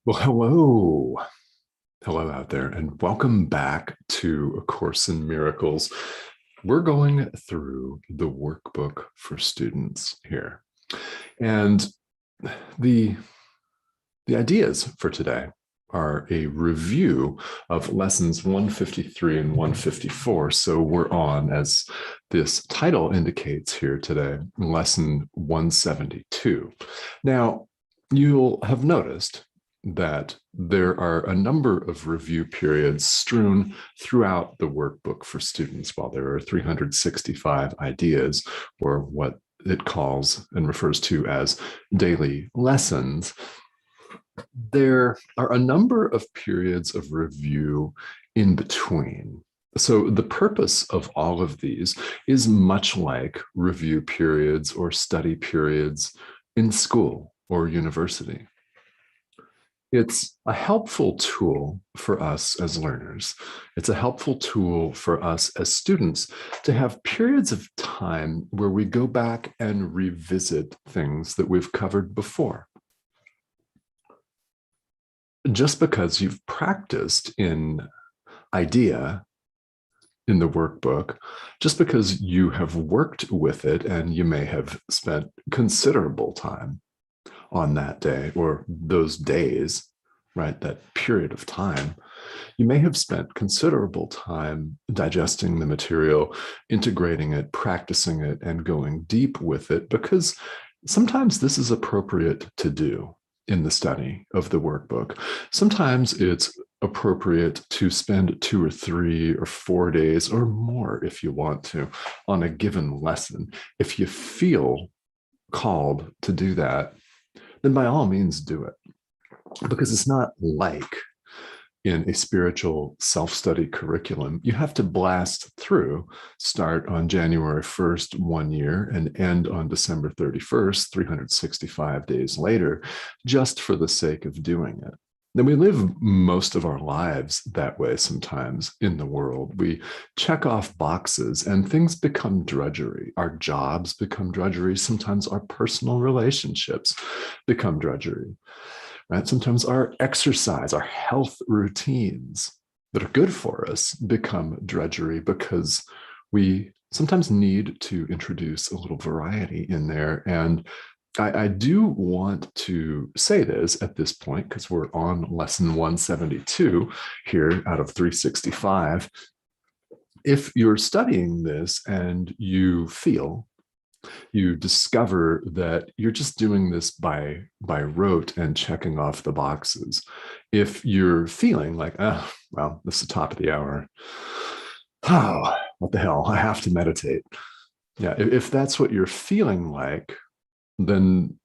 Well, hello. Hello out there, and welcome back to A Course in Miracles. We're going through the workbook for students here. And the, the ideas for today are a review of lessons 153 and 154. So we're on, as this title indicates here today, lesson 172. Now, you'll have noticed that there are a number of review periods strewn throughout the workbook for students. While there are 365 ideas, or what it calls and refers to as daily lessons, there are a number of periods of review in between. So the purpose of all of these is much like review periods or study periods in school or university. It's a helpful tool for us as learners. It's a helpful tool for us as students to have periods of time where we go back and revisit things that we've covered before. Just because you've practiced in idea in the workbook, just because you have worked with it and you may have spent considerable time on that day or those days, right, that period of time, you may have spent considerable time digesting the material, integrating it, practicing it, and going deep with it, because sometimes this is appropriate to do in the study of the workbook. Sometimes it's appropriate to spend 2 or 3 or 4 days or more, if you want to, on a given lesson. If you feel called to do that, then by all means do it. Because it's not like in a spiritual self-study curriculum, you have to blast through, start on January 1st, 1 year, and end on December 31st, 365 days later, just for the sake of doing it. Then we live most of our lives that way sometimes in the world. We check off boxes and things become drudgery. Our jobs become drudgery. Sometimes our personal relationships become drudgery. Right? Sometimes our exercise, our health routines that are good for us become drudgery because we sometimes need to introduce a little variety in there. And I do want to say this at this point, because we're on lesson 172 here out of 365. If you're studying this and you feel, you discover that you're just doing this by rote and checking off the boxes. If you're feeling like, oh, well, this is the top of the hour. Oh, what the hell? I have to meditate. Yeah, if that's what you're feeling like, then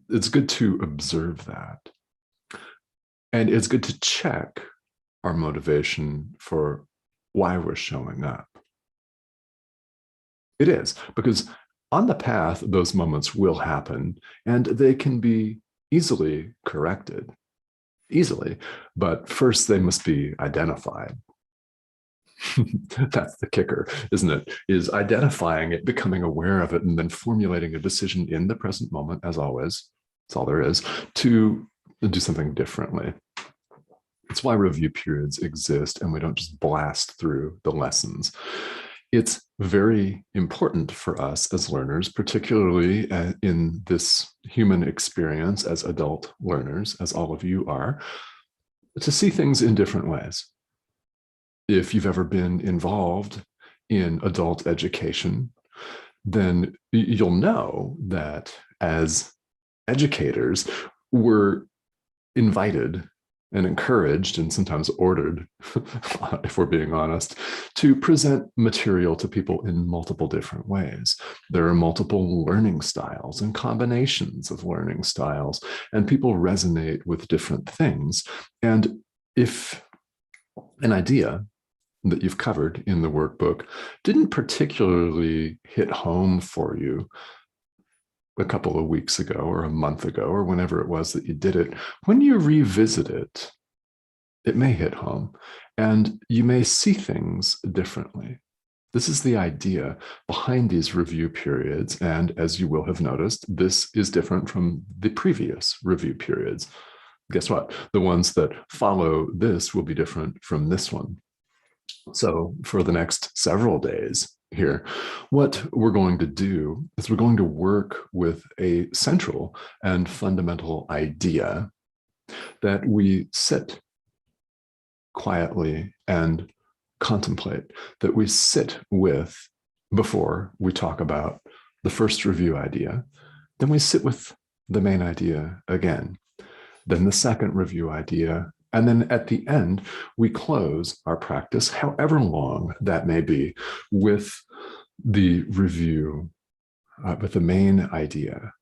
it's good to observe that. And it's good to check our motivation for why we're showing up. It is, because on the path, those moments will happen, and they can be easily corrected, but first they must be identified. That's the kicker, isn't it? Is identifying it, becoming aware of it, and then formulating a decision in the present moment, as always, that's all there is, to do something differently. It's why review periods exist, and we don't just blast through the lessons. It's very important for us as learners, particularly in this human experience as adult learners, as all of you are, to see things in different ways. If you've ever been involved in adult education, then you'll know that as educators, we're invited and encouraged, and sometimes ordered, if we're being honest, to present material to people in multiple different ways. There are multiple learning styles and combinations of learning styles, and people resonate with different things. And if an idea that you've covered in the workbook didn't particularly hit home for you a couple of weeks ago or a month ago or whenever it was that you did it, when you revisit it, it may hit home and you may see things differently. This is the idea behind these review periods. And as you will have noticed, this is different from the previous review periods. guess what? The ones that follow this will be different from this one. So for the next several days here, what we're going to do is we're going to work with a central and fundamental idea that we sit quietly and contemplate, that we sit with before we talk about the first review idea. Then we sit with the main idea again, then the second review idea, and then at the end, we close our practice, however long that may be, with the review, with the main idea.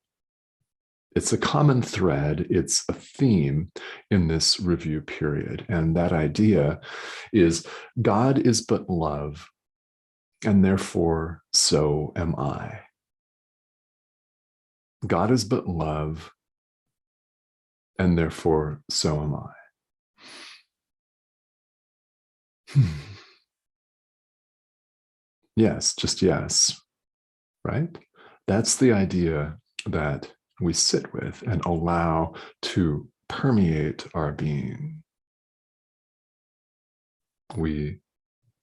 It's a common thread, it's a theme in this review period. And that idea is God is but love, and therefore so am I. God is but love, and therefore so am I. Yes, just yes, right? That's the idea that we sit with and allow to permeate our being. We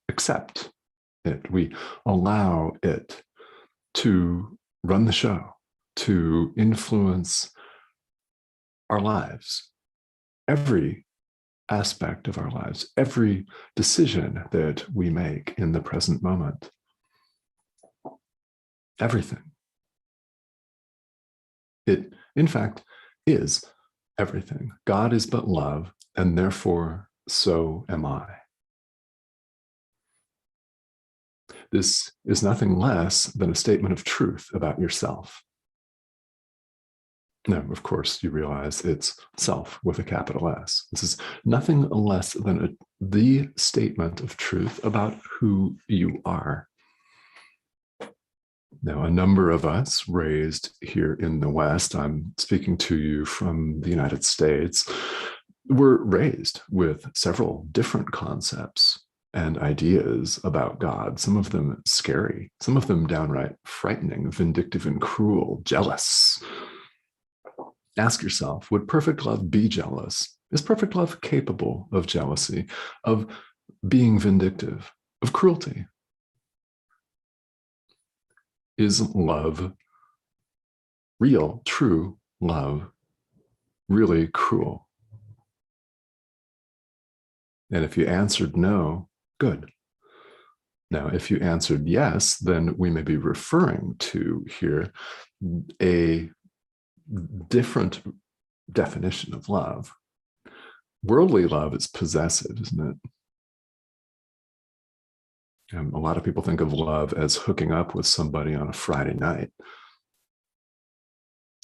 accept it. We allow it to run the show, to influence our lives, every aspect of our lives, every decision that we make in the present moment. Everything. It, in fact, is everything. God is but love, and therefore so am I. This is nothing less than a statement of truth about yourself. Now, of course, you realize it's self with a capital S. This is nothing less than the statement of truth about who you are. Now, a number of us raised here in the West, I'm speaking to you from the United States, were raised with several different concepts and ideas about God, some of them scary, some of them downright frightening, vindictive and cruel, jealous. Ask yourself, would perfect love be jealous? Is perfect love capable of jealousy, of being vindictive, of cruelty? Is love, real, true love, really cruel? And if you answered no, good. Now, if you answered yes, then we may be referring to here a different definition of love. Worldly love is possessive, isn't it? A lot of people think of love as hooking up with somebody on a Friday night.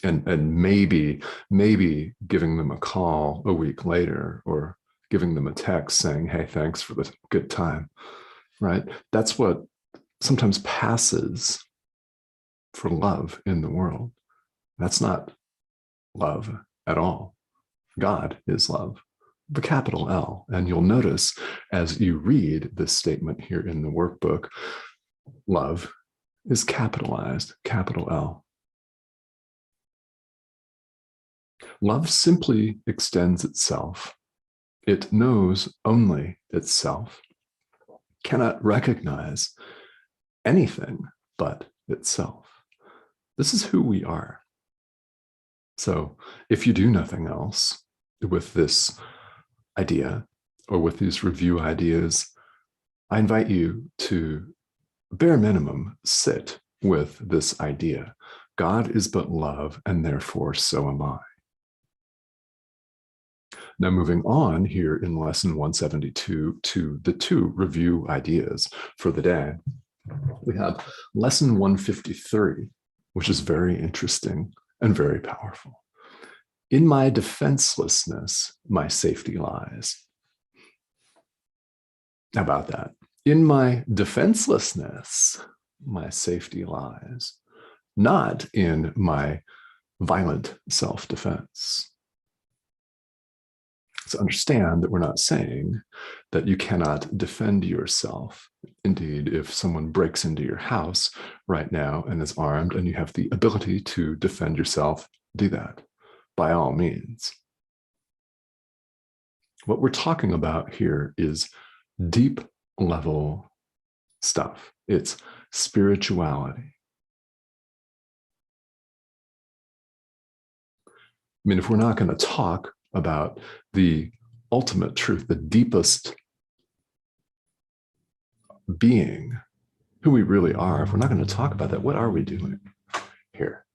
And maybe giving them a call a week later, or giving them a text saying, hey, thanks for the good time, right? That's what sometimes passes for love in the world. That's not love at all. God is love, the capital L. And you'll notice as you read this statement here in the workbook, love is capitalized, capital L. Love simply extends itself. It knows only itself, cannot recognize anything but itself. This is who we are. So if you do nothing else with this idea or with these review ideas, I invite you to, bare minimum, sit with this idea. God is but love, and therefore so am I. Now, moving on here in lesson 172 to the two review ideas for the day, we have lesson 153, which is very interesting and very powerful. In my defenselessness, my safety lies. How about that? In my defenselessness, my safety lies, not in my violent self-defense. So understand that we're not saying that you cannot defend yourself. Indeed, if someone breaks into your house right now and is armed and you have the ability to defend yourself, do that by all means. What we're talking about here is deep level stuff. It's spirituality. I mean, if we're not going to talk about the ultimate truth, the deepest being, who we really are, if we're not going to talk about that, what are we doing here?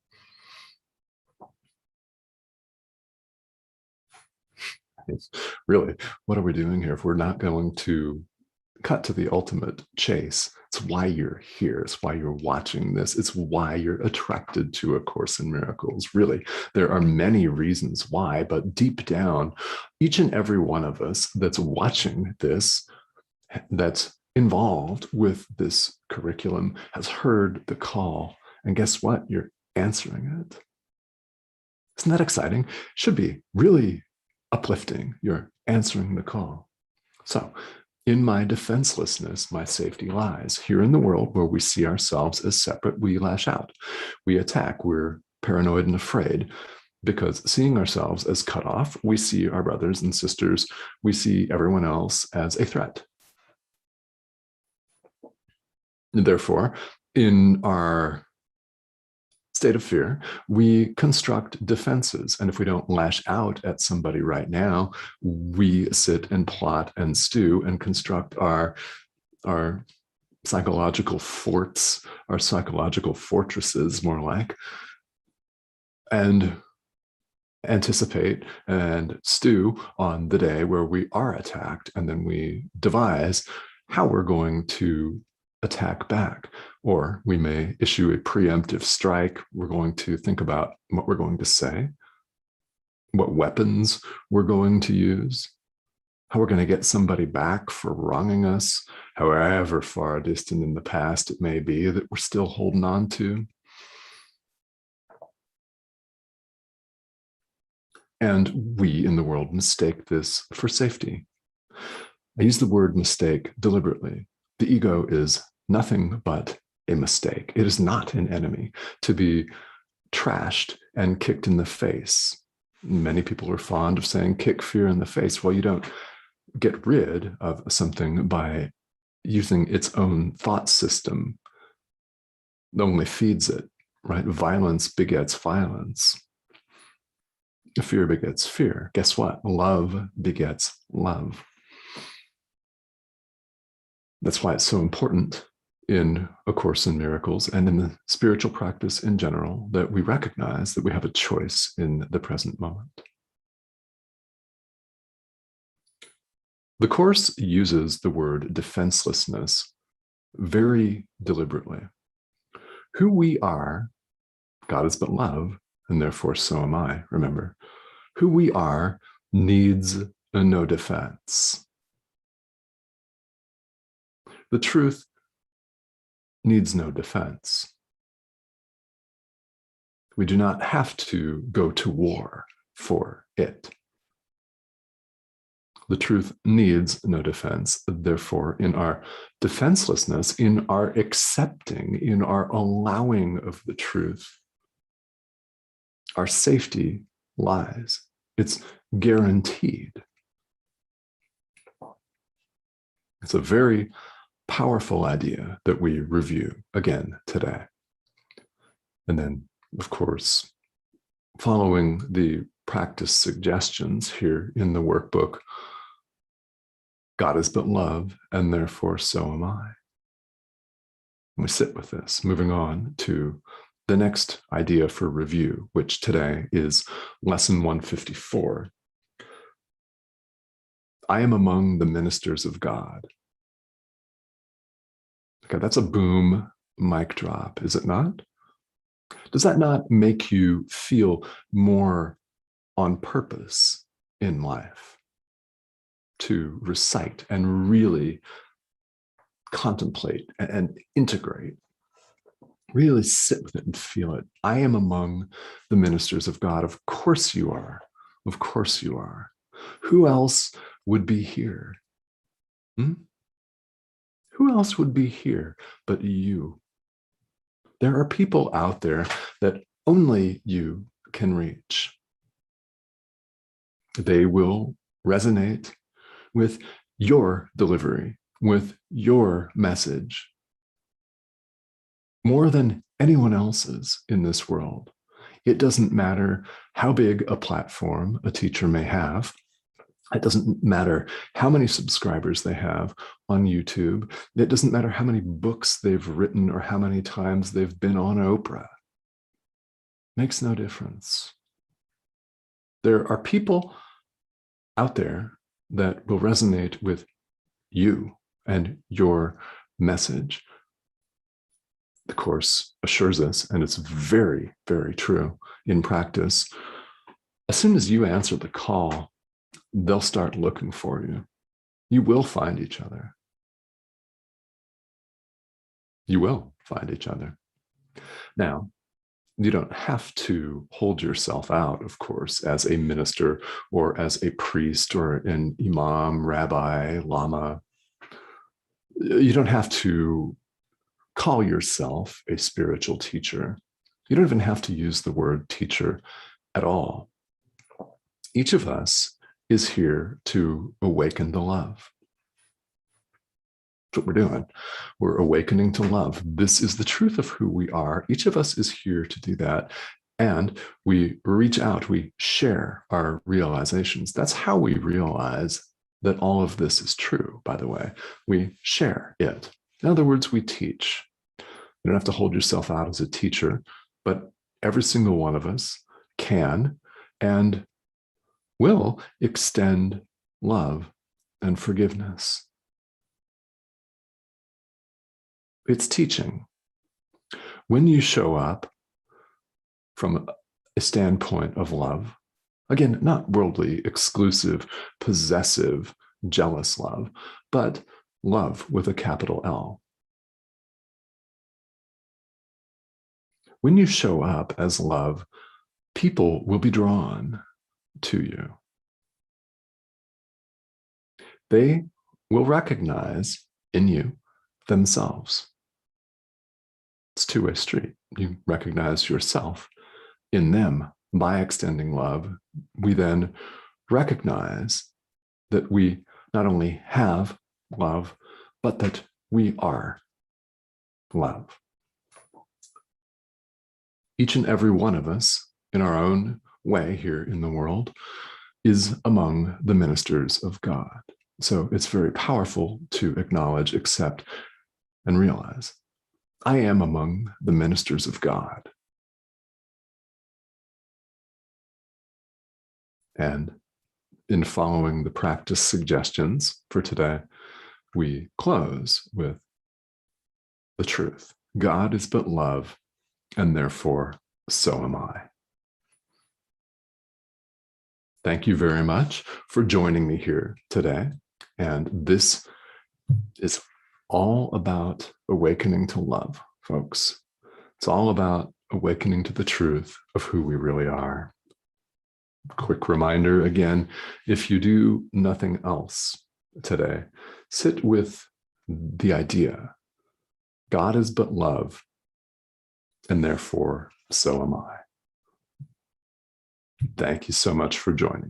It's really, what are we doing here if we're not going to cut to the ultimate chase? It's why you're here. It's why you're watching this. It's why you're attracted to A Course in Miracles. Really, there are many reasons why, but deep down, each and every one of us that's watching this, that's involved with this curriculum, has heard the call. And guess what? You're answering it. Isn't that exciting? Should be really uplifting. You're answering the call. So, in my defenselessness, my safety lies. Here in the world where we see ourselves as separate, we lash out, we attack, we're paranoid and afraid, because seeing ourselves as cut off, we see our brothers and sisters, we see everyone else as a threat. And therefore, in our state of fear, we construct defenses. And if we don't lash out at somebody right now, we sit and plot and stew and construct our psychological forts, our psychological fortresses, more like, and anticipate and stew on the day where we are attacked. And then we devise how we're going to attack back. Or we may issue a preemptive strike. We're going to think about what we're going to say, what weapons we're going to use, how we're going to get somebody back for wronging us, however far distant in the past it may be that we're still holding on to. And we in the world mistake this for safety. I use the word mistake deliberately. The ego is nothing but a mistake. It is not an enemy to be trashed and kicked in the face. Many people are fond of saying, kick fear in the face. Well, you don't get rid of something by using its own thought system. It only feeds it, right? Violence begets violence. Fear begets fear. Guess what? Love begets love. That's why it's so important in A Course in Miracles and in the spiritual practice in general that we recognize that we have a choice in the present moment. The Course uses the word defenselessness very deliberately. Who we are, God is but love, and therefore so am I, remember. Who we are needs no defense. The truth needs no defense. We do not have to go to war for it. The truth needs no defense. Therefore, in our defenselessness, in our accepting, in our allowing of the truth, our safety lies. It's guaranteed. It's a very powerful idea that we review again today. And then, of course, following the practice suggestions here in the workbook, God is but love, and therefore so am I. And we sit with this, moving on to the next idea for review, which today is lesson 154. I am among the ministers of God. Okay, that's a boom mic drop, is it not? Does that not make you feel more on purpose in life to recite and really contemplate and integrate? Really sit with it and feel it. I am among the ministers of God. Of course you are. Of course you are. Who else would be here? Who else would be here but you? There are people out there that only you can reach. They will resonate with your delivery, with your message, more than anyone else's in this world. It doesn't matter how big a platform a teacher may have. It doesn't matter how many subscribers they have on YouTube. It doesn't matter how many books they've written or how many times they've been on Oprah. Makes no difference. There are people out there that will resonate with you and your message. The Course assures us, and it's very, very true in practice, as soon as you answer the call, they'll start looking for you. You will find each other. You will find each other. Now, you don't have to hold yourself out, of course, as a minister or as a priest or an imam, rabbi, lama. You don't have to call yourself a spiritual teacher. You don't even have to use the word teacher at all. Each of us is here to awaken the love. That's what we're doing. We're awakening to love. This is the truth of who we are. Each of us is here to do that. And we reach out, we share our realizations. That's how we realize that all of this is true, by the way. We share it. In other words, we teach. You don't have to hold yourself out as a teacher, but every single one of us can and will extend love and forgiveness. It's teaching. When you show up from a standpoint of love, again, not worldly, exclusive, possessive, jealous love, but love with a capital L. When you show up as love, people will be drawn to you. They will recognize in you themselves. It's a two-way street. You recognize yourself in them by extending love. We then recognize that we not only have love, but that we are love. Each and every one of us, in our own way here in the world, is among the ministers of God. So it's very powerful to acknowledge, accept, and realize, I am among the ministers of God. And in following the practice suggestions for today, we close with the truth. God is but love, and therefore so am I. Thank you very much for joining me here today. And this is all about awakening to love, folks. It's all about awakening to the truth of who we really are. Quick reminder again, if you do nothing else today, sit with the idea, God is but love, and therefore so am I. Thank you so much for joining me.